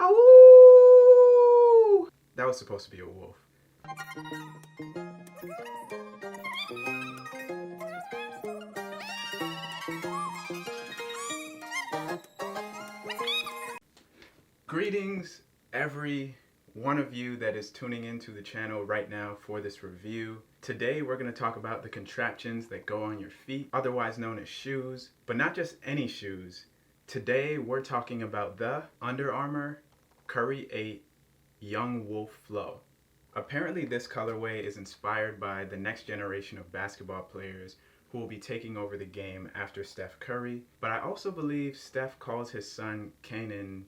Ow! That was supposed to be a wolf. Greetings, every one of you that is tuning into the channel right now for this review. Today we're going to talk about the contraptions that go on your feet, otherwise known as shoes, but not just any shoes. Today we're talking about the Under Armour Curry 8 Young Wolf Flow. Apparently this colorway is inspired by the next generation of basketball players who will be taking over the game after Steph Curry, but I also believe Steph calls his son Kanan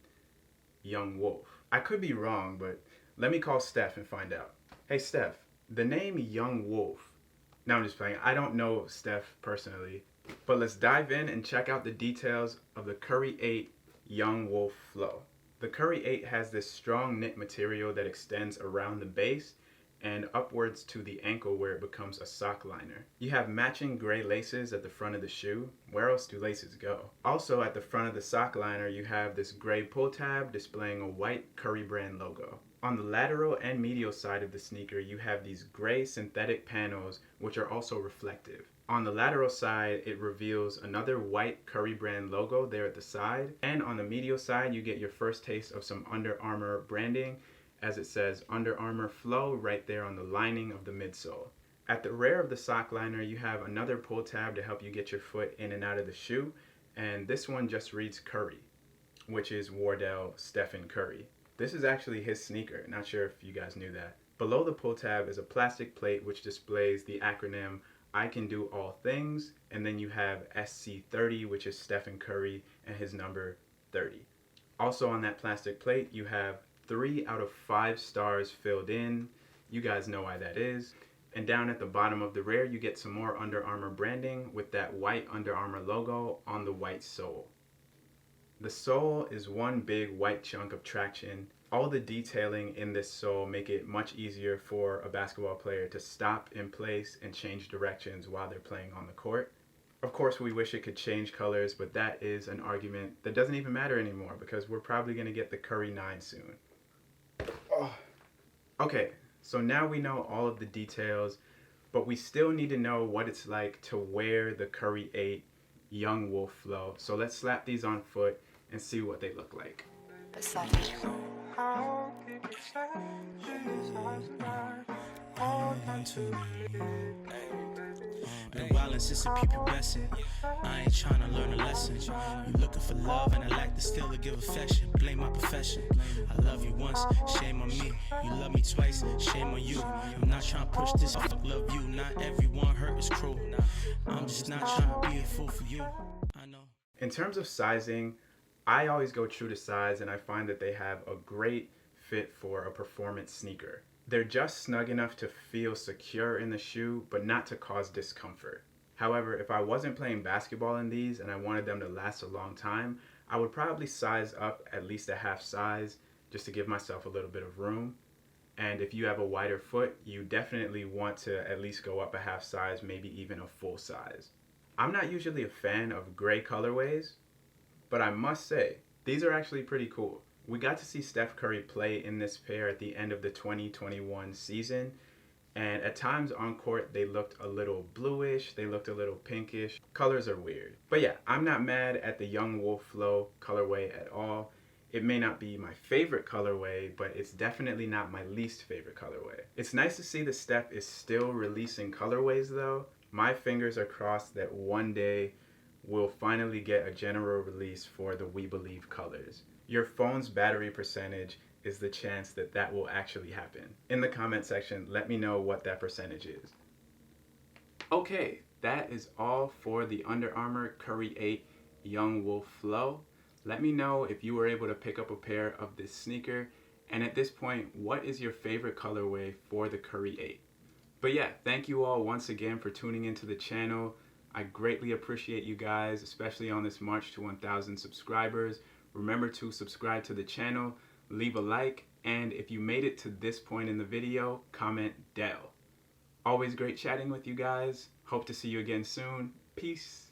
Young Wolf. I could be wrong, but let me call Steph and find out. Hey Steph, the name Young Wolf. No, I'm just playing. I don't know Steph personally, but let's dive in and check out the details of the Curry 8 Young Wolf Flow. The Curry 8 has this strong knit material that extends around the base and upwards to the ankle where it becomes a sock liner. You have matching gray laces at the front of the shoe. Where else do laces go? Also at the front of the sock liner you have this gray pull tab displaying a white Curry brand logo. On the lateral and medial side of the sneaker you have these gray synthetic panels which are also reflective. On the lateral side it reveals another white Curry brand logo there at the side, and on the medial side you get your first taste of some Under Armour branding, as it says Under Armour Flow right there on the lining of the midsole. At the rear of the sock liner you have another pull tab to help you get your foot in and out of the shoe, and this one just reads Curry, which is Wardell Stephen Curry. This is actually his sneaker, not sure if you guys knew that. Below the pull tab is a plastic plate which displays the acronym I Can Do All Things, and then you have SC30, which is Stephen Curry and his number 30. Also on that plastic plate you have 3 out of 5 stars filled in. You guys know why that is. And down at the bottom of the rear you get some more Under Armour branding with that white Under Armour logo on the white sole. The sole is one big white chunk of traction. All the detailing in this sole make it much easier for a basketball player to stop in place and change directions while they're playing on the court. Of course we wish it could change colors, but that is an argument that doesn't even matter anymore because we're probably going to get the Curry 9 soon. Oh. Okay, so now we know all of the details, but we still need to know what it's like to wear the Curry 8 Young Wolf Flow. So let's slap these on foot and see what they look like. Been wildin' since a pupubescent. I ain't tryna learn a lesson. You looking for love and I lack the skill to give affection. Blame my profession. I love you once, shame on me. You love me twice, shame on you. I'm not tryna push this, fuck love you. Not everyone hurt is cruel. I'm just not tryna be a fool for you. I know. In terms of sizing, I always go true to size, and I find that they have a great fit for a performance sneaker. They're just snug enough to feel secure in the shoe, but not to cause discomfort. However, if I wasn't playing basketball in these and I wanted them to last a long time, I would probably size up at least a half size just to give myself a little bit of room. And if you have a wider foot, you definitely want to at least go up a half size, maybe even a full size. I'm not usually a fan of gray colorways, but I must say, these are actually pretty cool. We got to see Steph Curry play in this pair at the end of the 2021 season, and at times on court they looked a little bluish, they looked a little pinkish. Colors are weird. But yeah, I'm not mad at the Young Wolf Flow colorway at all. It may not be my favorite colorway, but it's definitely not my least favorite colorway. It's nice to see that Steph is still releasing colorways though. My fingers are crossed that one day we'll finally get a general release for the We Believe colors. Your phone's battery percentage is the chance that that will actually happen. In the comment section, let me know what that percentage is. Okay, that is all for the Under Armour Curry 8 Young Wolf Flow. Let me know if you were able to pick up a pair of this sneaker, and at this point, what is your favorite colorway for the Curry 8? But yeah, thank you all once again for tuning into the channel. I greatly appreciate you guys, especially on this march to 1,000 subscribers. Remember to subscribe to the channel, leave a like, and if you made it to this point in the video, comment Dell. Always great chatting with you guys. Hope to see you again soon. Peace.